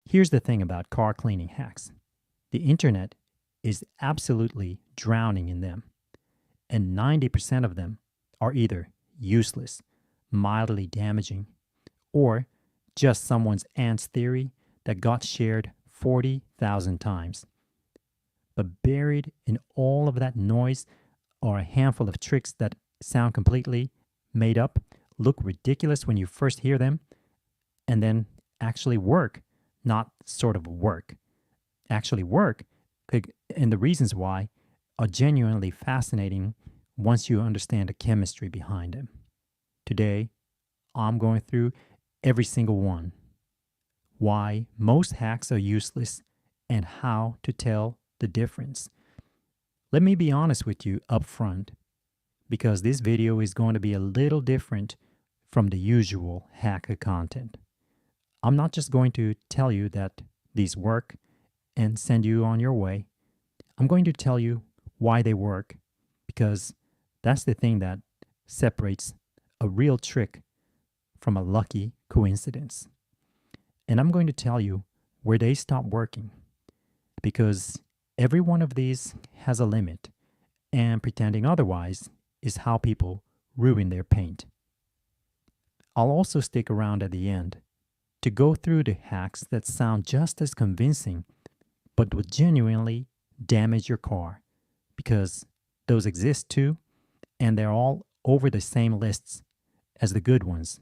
Here's the thing about car cleaning hacks. The internet is absolutely drowning in them, and 90% of them are either useless, mildly damaging, or just someone's aunt's theory that got shared 40,000 times. But buried in all of that noise are a handful of tricks that sound completely made up, look ridiculous when you first hear them, and then actually work, not sort of work, actually work. And the reasons why are genuinely fascinating once you understand the chemistry behind them. Today, I'm going through every single one, why most hacks are useless, and how to tell the difference. Let me be honest with you up front, because this video is going to be a little different from the usual hacker content. I'm not just going to tell you that these work and send you on your way. I'm going to tell you why they work, because that's the thing that separates a real trick from a lucky coincidence. And I'm going to tell you where they stop working, because every one of these has a limit, and pretending otherwise is how people ruin their paint. I'll also stick around at the end to go through the hacks that sound just as convincing but would genuinely damage your car, because those exist too, and they're all over the same lists as the good ones.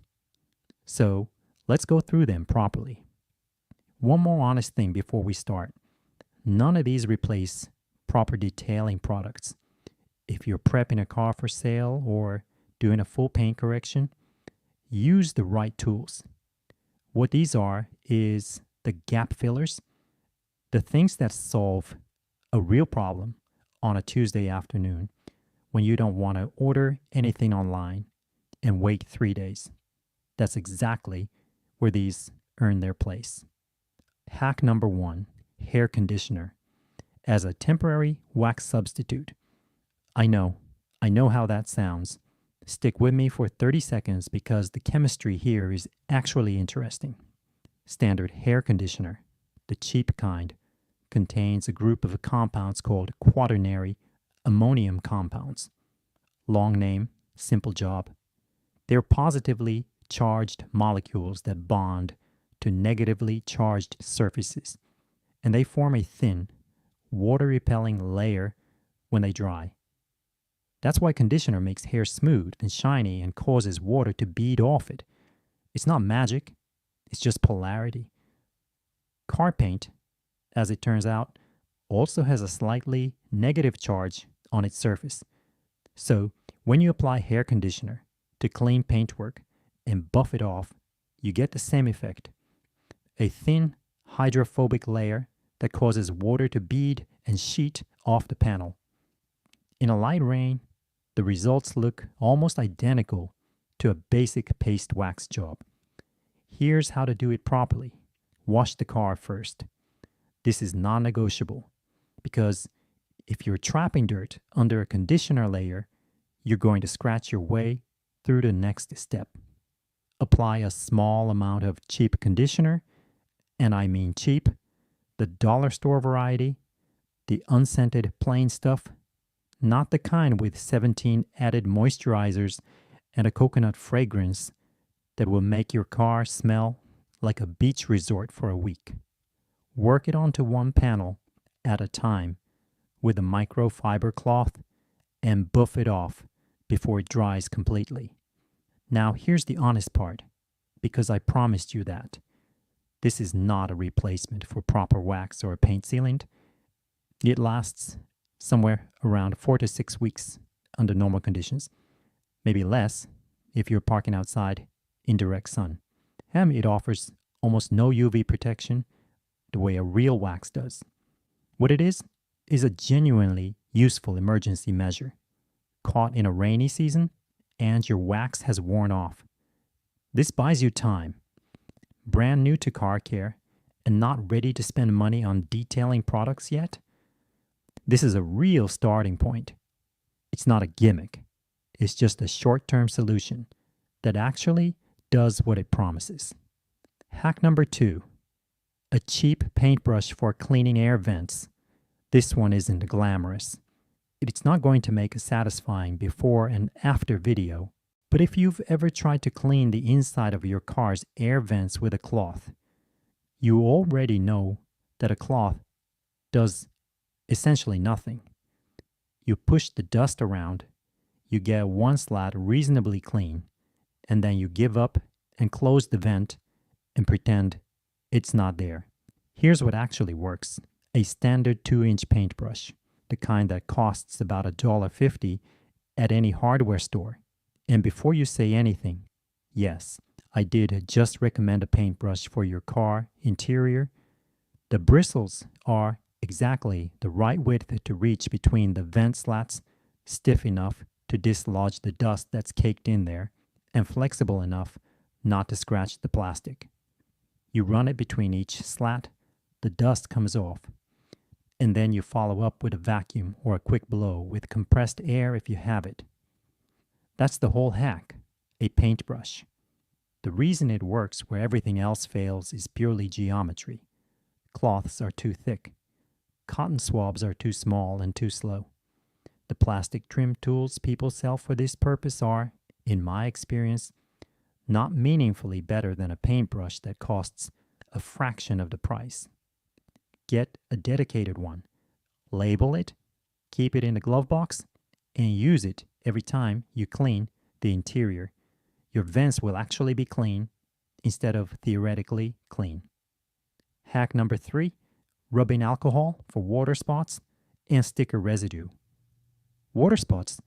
So let's go through them properly. One more honest thing before we start. None of these replace proper detailing products. If you're prepping a car for sale or doing a full paint correction, use the right tools. What these are is the gap fillers, the things that solve a real problem on a Tuesday afternoon when you don't want to order anything online and wait 3 days. That's exactly where these earn their place. Hack number 1, hair conditioner as a temporary wax substitute. I know how that sounds. Stick with me for 30 seconds because the chemistry here is actually interesting. Standard hair conditioner, the cheap kind, contains a group of compounds called quaternary ammonium compounds. Long name, simple job. They're positively charged molecules that bond to negatively charged surfaces, and they form a thin, water-repelling layer when they dry. That's why conditioner makes hair smooth and shiny and causes water to bead off it. It's not magic, it's just polarity. Car paint, as it turns out, also has a slightly negative charge on its surface. So when you apply hair conditioner to clean paintwork and buff it off, you get the same effect. A thin, hydrophobic layer that causes water to bead and sheet off the panel. In a light rain, the results look almost identical to a basic paste wax job. Here's how to do it properly. Wash the car first. This is non-negotiable because if you're trapping dirt under a conditioner layer, you're going to scratch your way through the next step. Apply a small amount of cheap conditioner, and I mean cheap, the dollar store variety, the unscented plain stuff, not the kind with 17 added moisturizers and a coconut fragrance that will make your car smell like a beach resort for a week. Work it onto one panel at a time with a microfiber cloth and buff it off before it dries completely. Now here's the honest part, because I promised you that. This is not a replacement for proper wax or paint sealant. It lasts somewhere around 4 to 6 weeks under normal conditions, maybe less if you're parking outside in direct sun. And it offers almost no UV protection the way a real wax does. What it is a genuinely useful emergency measure. Caught in a rainy season and your wax has worn off. This buys you time. Brand new to car care and not ready to spend money on detailing products yet? This is a real starting point. It's not a gimmick. It's just a short-term solution that actually does what it promises. Hack number 2, A cheap paintbrush for cleaning air vents. This one isn't glamorous. It's not going to make a satisfying before and after video, but if you've ever tried to clean the inside of your car's air vents with a cloth, you already know that a cloth does essentially nothing. You push the dust around, you get one slat reasonably clean, and then you give up and close the vent and pretend it's not there. Here's what actually works. A standard 2-inch paintbrush, the kind that costs about $1.50 at any hardware store. And before you say anything, yes, I did just recommend a paintbrush for your car interior. The bristles are exactly the right width to reach between the vent slats, stiff enough to dislodge the dust that's caked in there, and flexible enough not to scratch the plastic. You run it between each slat, the dust comes off, and then you follow up with a vacuum or a quick blow with compressed air if you have it. That's the whole hack, a paintbrush. The reason it works where everything else fails is purely geometry. Cloths are too thick. Cotton swabs are too small and too slow. The plastic trim tools people sell for this purpose are, in my experience, not meaningfully better than a paintbrush that costs a fraction of the price. Get a dedicated one, label it, keep it in the glove box, and use it every time you clean the interior. Your vents will actually be clean instead of theoretically clean. Hack number 3, rubbing alcohol for water spots and sticker residue. Water spots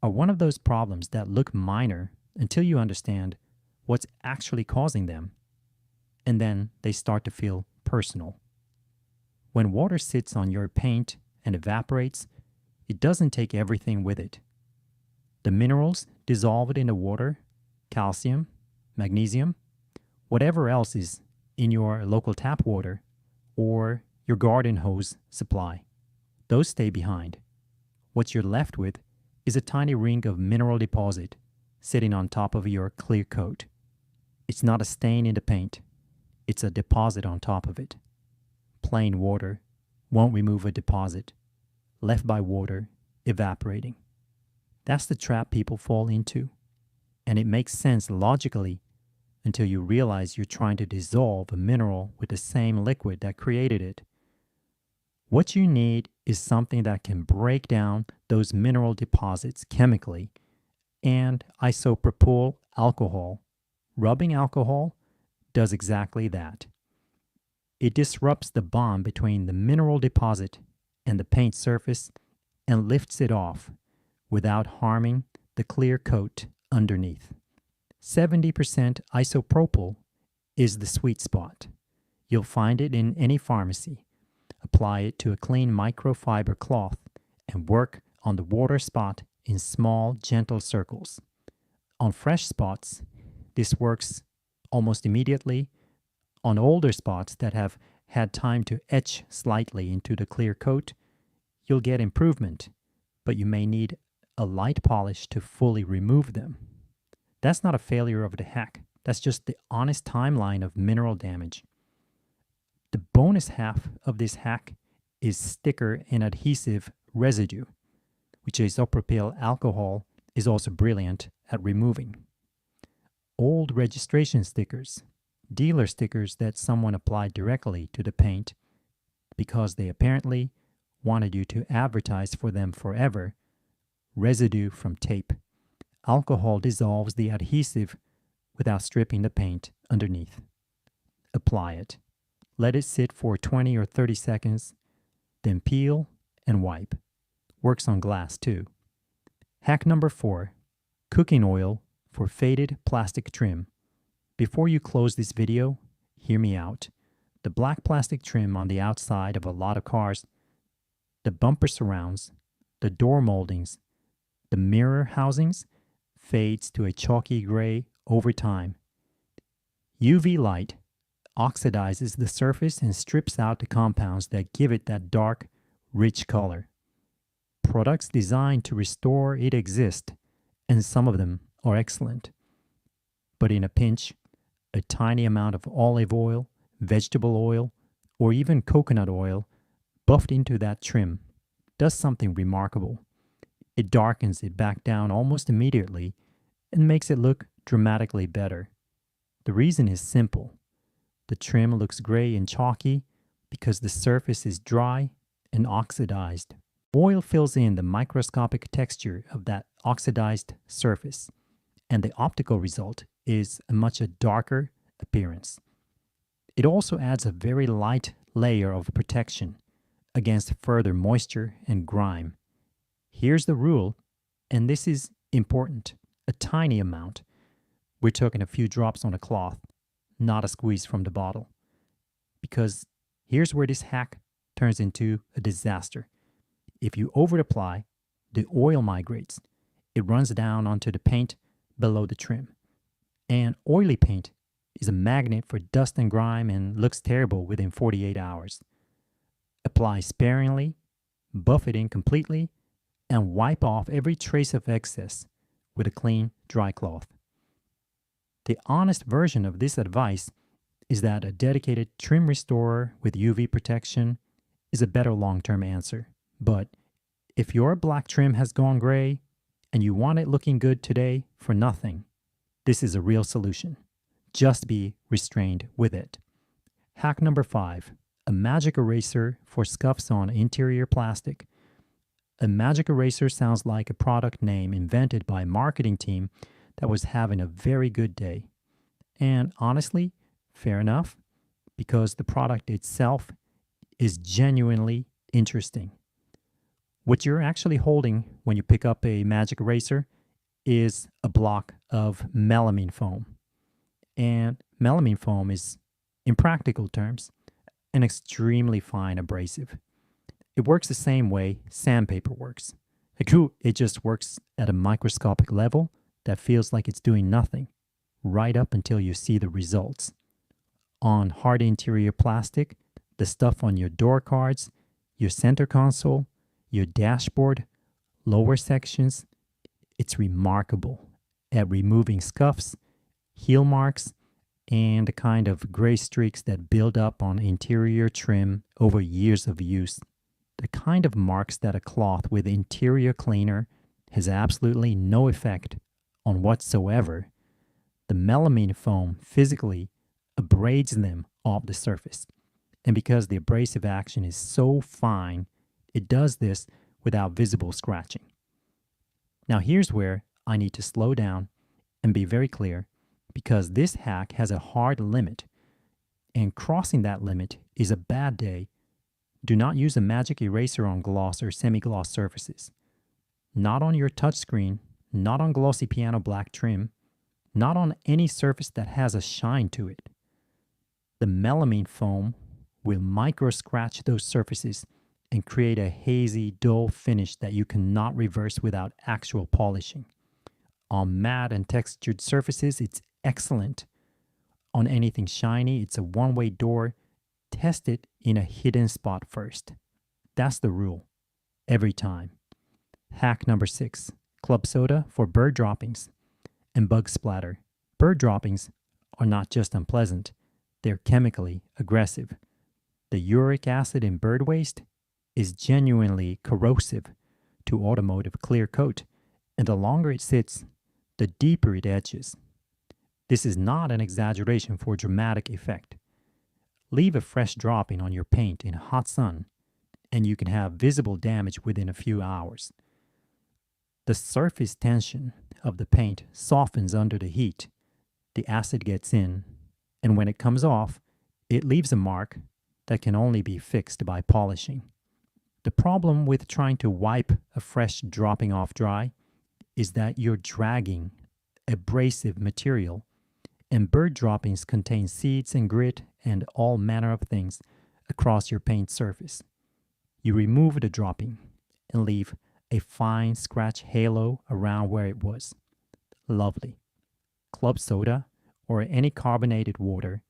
are one of those problems that look minor until you understand what's actually causing them, and then they start to feel personal. When water sits on your paint and evaporates, it doesn't take everything with it. The minerals dissolved in the water, calcium, magnesium, whatever else is in your local tap water or your garden hose supply, those stay behind. What you're left with is a tiny ring of mineral deposit sitting on top of your clear coat. It's not a stain in the paint. It's a deposit on top of it. Plain water won't remove a deposit left by water evaporating. That's the trap people fall into, and it makes sense logically until you realize you're trying to dissolve a mineral with the same liquid that created it. What you need is something that can break down those mineral deposits chemically, and isopropyl alcohol, rubbing alcohol, does exactly that. It disrupts the bond between the mineral deposit and the paint surface and lifts it off without harming the clear coat underneath. 70% isopropyl is the sweet spot. You'll find it in any pharmacy. Apply it to a clean microfiber cloth and work on the water spot in small, gentle circles. On fresh spots, this works almost immediately. On older spots that have had time to etch slightly into the clear coat, you'll get improvement, but you may need a light polish to fully remove them. That's not a failure of the hack. That's just the honest timeline of mineral damage. The bonus half of this hack is sticker and adhesive residue, which isopropyl alcohol is also brilliant at removing. Old registration stickers, dealer stickers that someone applied directly to the paint because they apparently wanted you to advertise for them forever, residue from tape. Alcohol dissolves the adhesive without stripping the paint underneath. Apply it. Let it sit for 20 or 30 seconds, then peel and wipe. Works on glass too. Hack number 4, cooking oil for faded plastic trim. Before you close this video, hear me out. The black plastic trim on the outside of a lot of cars, the bumper surrounds, the door moldings, the mirror housings, fades to a chalky gray over time. UV light oxidizes the surface and strips out the compounds that give it that dark, rich color. Products designed to restore it exist, and some of them are excellent. But in a pinch, a tiny amount of olive oil, vegetable oil, or even coconut oil buffed into that trim does something remarkable. It darkens it back down almost immediately and makes it look dramatically better. The reason is simple. The trim looks gray and chalky because the surface is dry and oxidized. Oil fills in the microscopic texture of that oxidized surface, and the optical result is a much darker appearance. It also adds a very light layer of protection against further moisture and grime. Here's the rule, and this is important, a tiny amount. We're talking a few drops on a cloth, not a squeeze from the bottle. Because here's where this hack turns into a disaster. If you over-apply, the oil migrates. It runs down onto the paint below the trim. And oily paint is a magnet for dust and grime and looks terrible within 48 hours. Apply sparingly, buff it in completely, and wipe off every trace of excess with a clean, dry cloth. The honest version of this advice is that a dedicated trim restorer with UV protection is a better long-term answer. But if your black trim has gone gray and you want it looking good today for nothing, this is a real solution. Just be restrained with it. Hack number 5, a magic eraser for scuffs on interior plastic. A magic eraser sounds like a product name invented by a marketing team that was having a very good day. And honestly, fair enough, because the product itself is genuinely interesting. What you're actually holding when you pick up a magic eraser is a block of melamine foam. And melamine foam is, in practical terms, an extremely fine abrasive. It works the same way sandpaper works. It just works at a microscopic level that feels like it's doing nothing, right up until you see the results. On hard interior plastic, the stuff on your door cards, your center console, your dashboard, lower sections, it's remarkable at removing scuffs, heel marks, and the kind of gray streaks that build up on interior trim over years of use. The kind of marks that a cloth with interior cleaner has absolutely no effect on whatsoever. The melamine foam physically abrades them off the surface. And because the abrasive action is so fine, it does this without visible scratching. Now here's where I need to slow down and be very clear, because this hack has a hard limit, and crossing that limit is a bad day. Do not use a magic eraser on gloss or semi-gloss surfaces. Not on your touchscreen, not on glossy piano black trim, not on any surface that has a shine to it. The melamine foam will micro-scratch those surfaces and create a hazy, dull finish that you cannot reverse without actual polishing. On matte and textured surfaces, it's excellent. On anything shiny, it's a one-way door. Test it in a hidden spot first. That's the rule. Every time. Hack number 6. Club soda for bird droppings and bug splatter. Bird droppings are not just unpleasant, they're chemically aggressive. The uric acid in bird waste is genuinely corrosive to automotive clear coat, and the longer it sits, the deeper it etches. This is not an exaggeration for dramatic effect. Leave a fresh dropping on your paint in hot sun, and you can have visible damage within a few hours. The surface tension of the paint softens under the heat. The acid gets in, and when it comes off, it leaves a mark that can only be fixed by polishing. The problem with trying to wipe a fresh dropping off dry is that you're dragging abrasive material, and bird droppings contain seeds and grit and all manner of things across your paint surface. You remove the dropping and leave a fine scratch halo around where it was. Lovely. Club soda or any carbonated water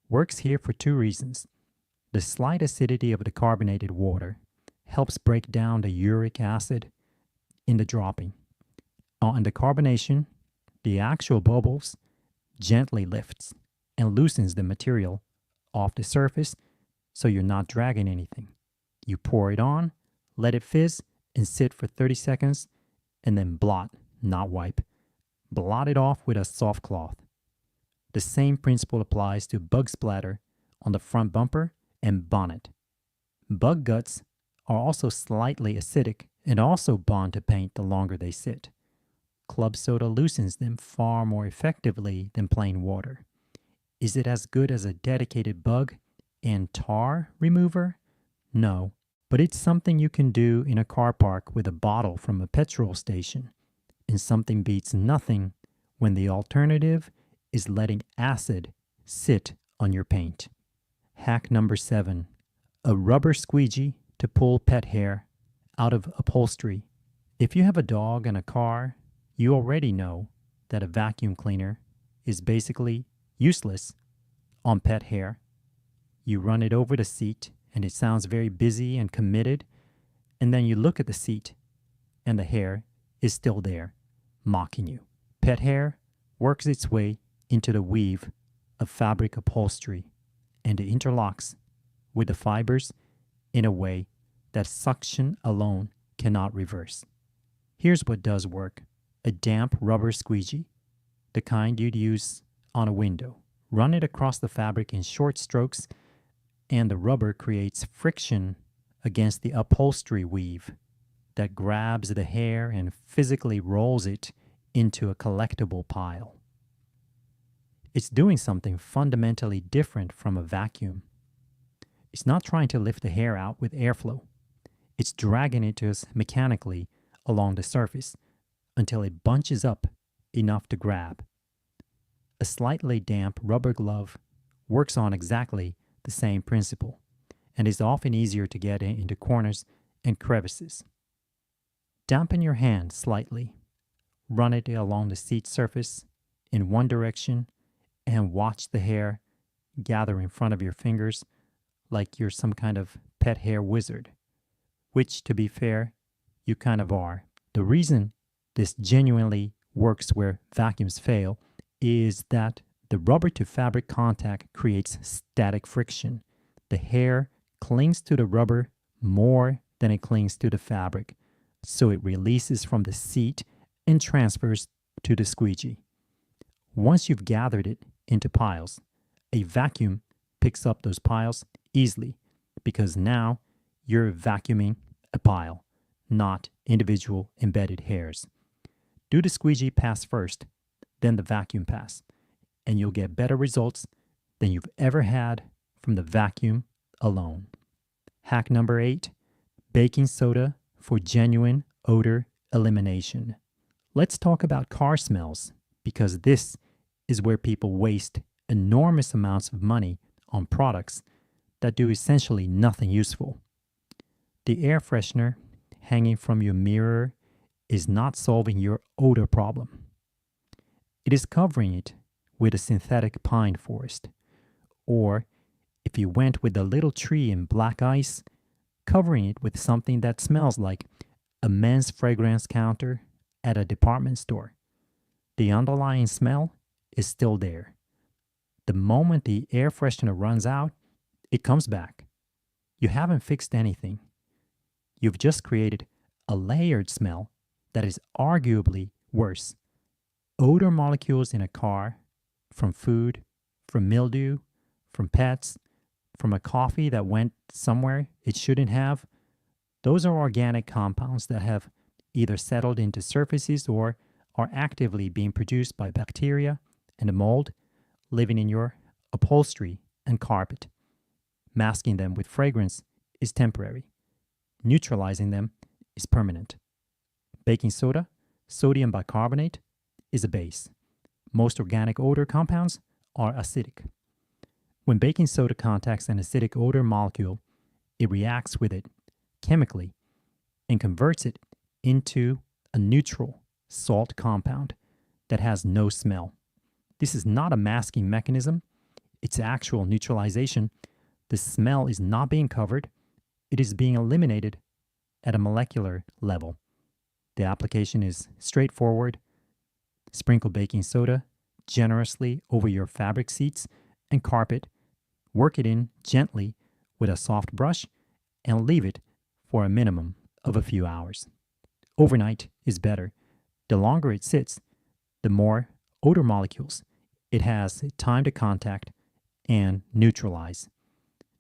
works here for 2 reasons. The slight acidity of the carbonated water helps break down the uric acid in the dropping. On the carbonation, the actual bubbles gently lifts and loosens the material off the surface so you're not dragging anything. You pour it on, let it fizz, and sit for 30 seconds, and then blot, not wipe. Blot it off with a soft cloth. The same principle applies to bug splatter on the front bumper and bonnet. Bug guts are also slightly acidic and also bond to paint the longer they sit. Club soda loosens them far more effectively than plain water. Is it as good as a dedicated bug and tar remover? No, but it's something you can do in a car park with a bottle from a petrol station, and something beats nothing when the alternative is letting acid sit on your paint. Hack number 7. A rubber squeegee to pull pet hair out of upholstery. If you have a dog and a car, you already know that a vacuum cleaner is basically useless on pet hair. You run it over the seat and it sounds very busy and committed, and then you look at the seat and the hair is still there, mocking you. Pet hair works its way into the weave of fabric upholstery, and it interlocks with the fibers in a way that suction alone cannot reverse. Here's what does work. A damp rubber squeegee, the kind you'd use on a window. Run it across the fabric in short strokes, and the rubber creates friction against the upholstery weave that grabs the hair and physically rolls it into a collectible pile. It's doing something fundamentally different from a vacuum. It's not trying to lift the hair out with airflow. It's dragging it just mechanically along the surface until it bunches up enough to grab. A slightly damp rubber glove works on exactly the same principle and is often easier to get into corners and crevices. Dampen your hand slightly. Run it along the seat surface in one direction and watch the hair gather in front of your fingers like you're some kind of pet hair wizard, which, to be fair, you kind of are. The reason this genuinely works where vacuums fail is that the rubber to fabric contact creates static friction. The hair clings to the rubber more than it clings to the fabric, so it releases from the seat and transfers to the squeegee. Once you've gathered it into piles, a vacuum picks up those piles easily because now you're vacuuming a pile, not individual embedded hairs. Do the squeegee pass first, then the vacuum pass, and you'll get better results than you've ever had from the vacuum alone. Hack number 8, baking soda for genuine odor elimination. Let's talk about car smells, because this is where people waste enormous amounts of money on products that do essentially nothing useful. The air freshener hanging from your mirror is not solving your odor problem. It is covering it with a synthetic pine forest. Or, if you went with a little tree in black ice, covering it with something that smells like a men's fragrance counter at a department store. The underlying smell is still there. The moment the air freshener runs out, it comes back. You haven't fixed anything. You've just created a layered smell that is arguably worse. Odor molecules in a car, from food, from mildew, from pets, from a coffee that went somewhere it shouldn't have, those are organic compounds that have either settled into surfaces or are actively being produced by bacteria and a mold living in your upholstery and carpet. Masking them with fragrance is temporary. Neutralizing them is permanent. Baking soda, sodium bicarbonate, is a base. Most organic odor compounds are acidic. When baking soda contacts an acidic odor molecule, it reacts with it chemically and converts it into a neutral salt compound that has no smell. This is not a masking mechanism, it's actual neutralization. The smell is not being covered, it is being eliminated at a molecular level. The application is straightforward. Sprinkle baking soda generously over your fabric seats and carpet. Work it in gently with a soft brush and leave it for a minimum of a few hours. Overnight is better. The longer it sits, the more odor molecules it has time to contact and neutralize.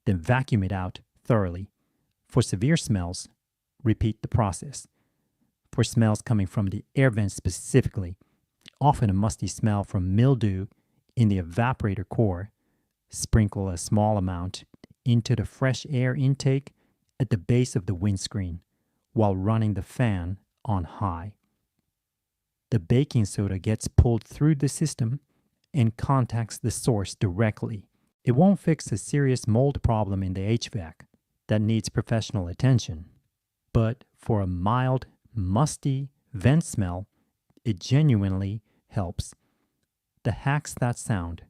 Then vacuum it out thoroughly. For severe smells, repeat the process. For smells coming from the air vents specifically, often a musty smell from mildew in the evaporator core, sprinkle a small amount into the fresh air intake at the base of the windscreen while running the fan on high. The baking soda gets pulled through the system and contacts the source directly. It won't fix a serious mold problem in the HVAC that needs professional attention, but for a mild, musty vent smell, it genuinely helps. The hacks that sound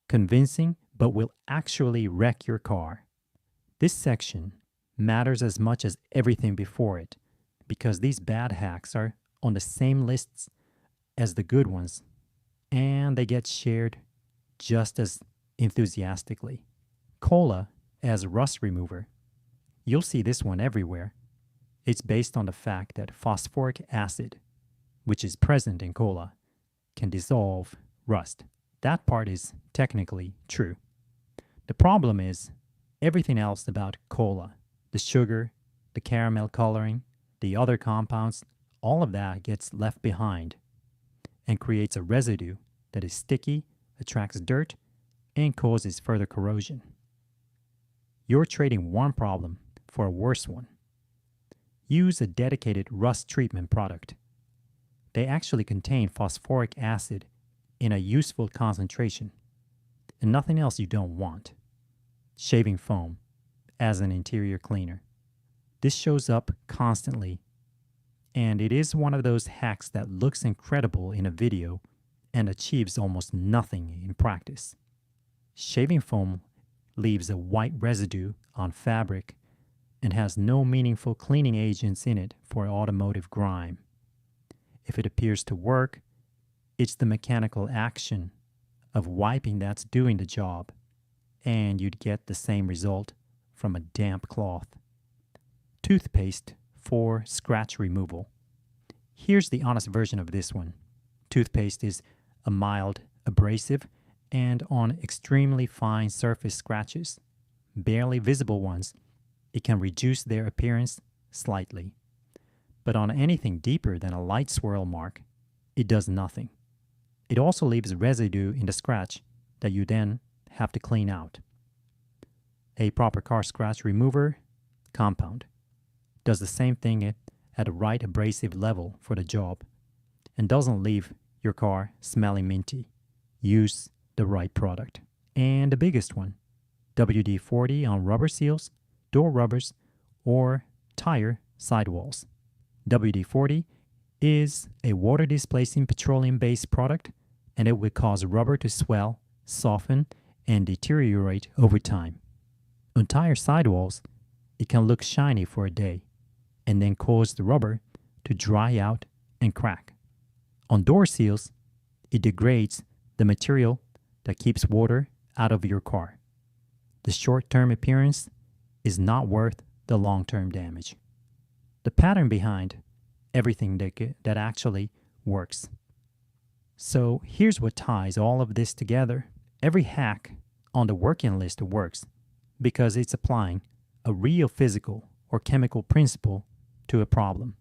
convincing but will actually wreck your car. This section matters as much as everything before it because these bad hacks are on the same lists as the good ones and they get shared just as enthusiastically. Cola as rust remover. You'll see this one everywhere. It's based on the fact that phosphoric acid, which is present in cola, can dissolve rust. That part is technically true. The problem is everything else about cola, the sugar, the caramel coloring, the other compounds, all of that gets left behind and creates a residue that is sticky, attracts dirt, and causes further corrosion. You're trading one problem for a worse one. Use a dedicated rust treatment product. They actually contain phosphoric acid in a useful concentration, and nothing else you don't want. Shaving foam as an interior cleaner. This shows up constantly, and it is one of those hacks that looks incredible in a video and achieves almost nothing in practice. Shaving foam leaves a white residue on fabric and has no meaningful cleaning agents in it for automotive grime. If it appears to work, it's the mechanical action of wiping that's doing the job, and you'd get the same result from a damp cloth. Toothpaste for scratch removal. Here's the honest version of this one. Toothpaste is a mild abrasive and on extremely fine surface scratches, barely visible ones, it can reduce their appearance slightly. But on anything deeper than a light swirl mark, it does nothing. It also leaves residue in the scratch that you then have to clean out. A proper car scratch remover compound does the same thing at a right abrasive level for the job and doesn't leave your car smelling minty. Use the right product. And the biggest one, WD-40 on rubber seals, door rubbers, or tire sidewalls. WD-40 is a water-displacing petroleum-based product, and it will cause rubber to swell, soften, and deteriorate over time. On tire sidewalls, it can look shiny for a day, and then cause the rubber to dry out and crack. On door seals, it degrades the material that keeps water out of your car. The short-term appearance is not worth the long-term damage. The pattern behind everything that actually works. So here's what ties all of this together. Every hack on the working list works because it's applying a real physical or chemical principle to a problem.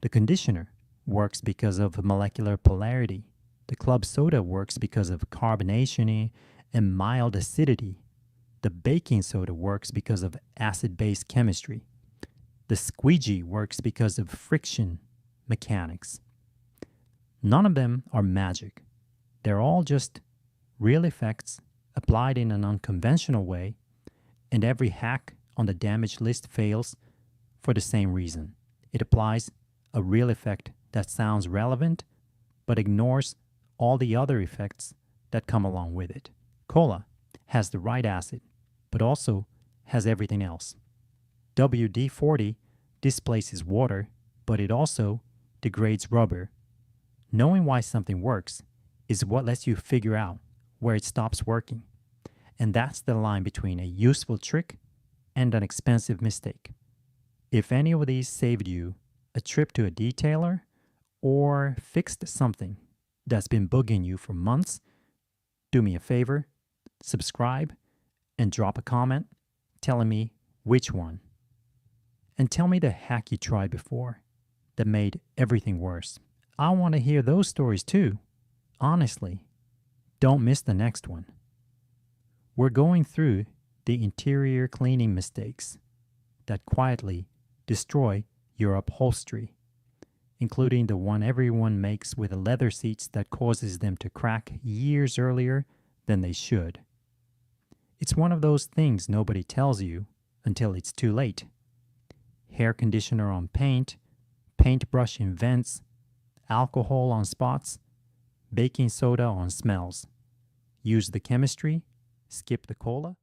The conditioner works because of molecular polarity. The club soda works because of carbonation and mild acidity. The baking soda works because of acid-base chemistry. The squeegee works because of friction mechanics. None of them are magic. They're all just real effects applied in an unconventional way, and every hack on the damage list fails for the same reason. It applies a real effect that sounds relevant, but ignores all the other effects that come along with it. Cola has the right acid, but also has everything else. WD-40 displaces water, but it also degrades rubber. Knowing why something works is what lets you figure out where it stops working. And that's the line between a useful trick and an expensive mistake. If any of these saved you a trip to a detailer or fixed something that's been bugging you for months, do me a favor, subscribe, and drop a comment telling me which one. And tell me the hack you tried before that made everything worse. I want to hear those stories too. Honestly, don't miss the next one. We're going through the interior cleaning mistakes that quietly destroy your upholstery, including the one everyone makes with the leather seats that causes them to crack years earlier than they should. It's one of those things nobody tells you until it's too late. Hair conditioner on paint, paintbrush in vents, alcohol on spots, baking soda on smells. Use the chemistry, skip the cola.